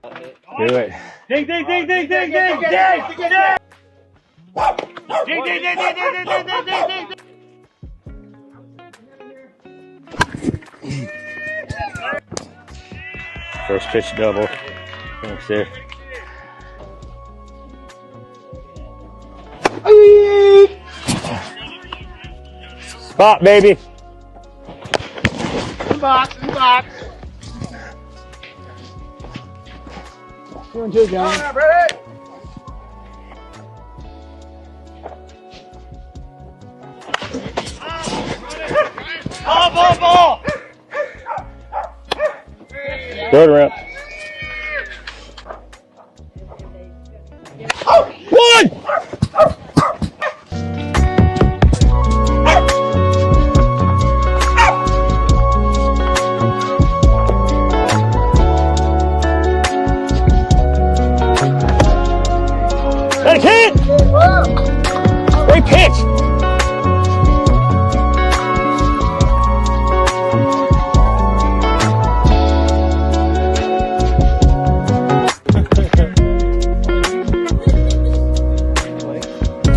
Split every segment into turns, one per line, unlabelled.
Do it.
Ding, ding, ding, ding, ding, ding, ding, ding, ding. Ding, ding, ding, ding, ding, ding, ding, ding, ding.
First pitch double. Thanks, there. Spot, baby.
Box, box.
Doing two, John.
Ball.
Throw it around. One! That's it! Great pitch!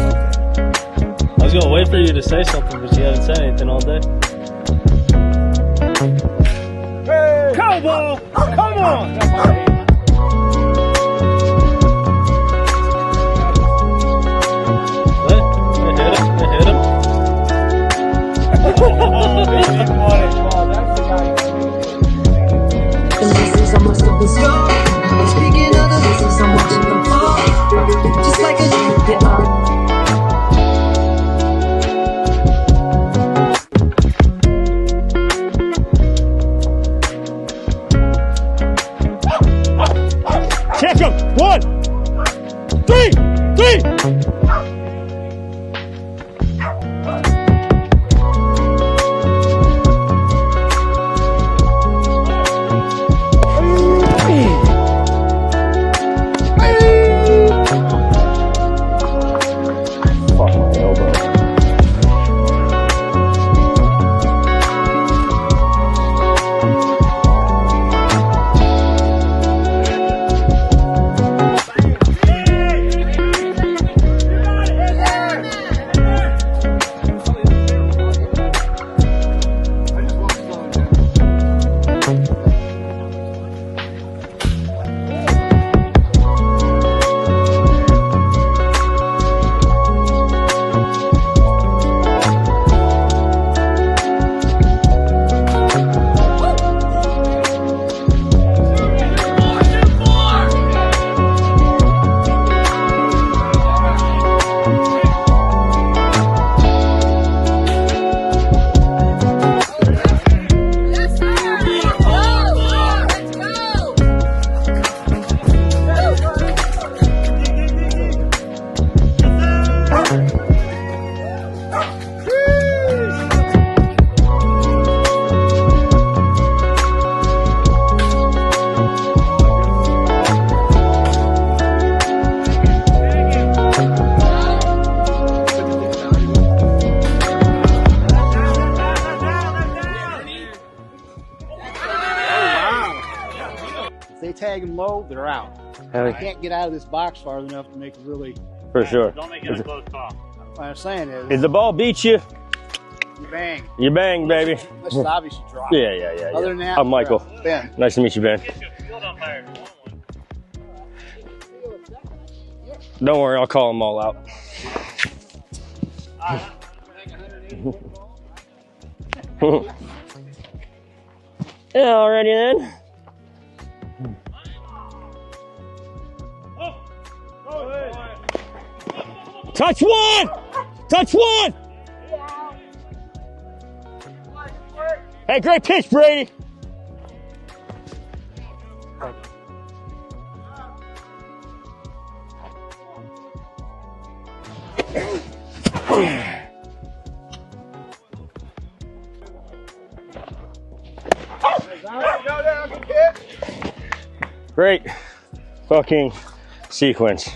I was gonna wait for you to say something, but you haven't said anything all day.
Cowball! Come on!
What? They hit him.
Just like a
Check him! 1, 3, 3! Fuck my elbow.
If they tag them low, they're out.
Hell,
They can't get out of this box far enough to make it really.
for sure.
Don't make it a close call.
What I'm saying is,
If the ball beats you,
you bang.
you bang, baby.
This is obviously drop.
Yeah.
Other than that,
I'm Michael.
Ben.
Nice to meet you, Ben.
Field umpire.
Don't worry, I'll call them all out. Yeah, already then. Touch one! Touch one! Hey, great pitch, Brady. Great fucking sequence.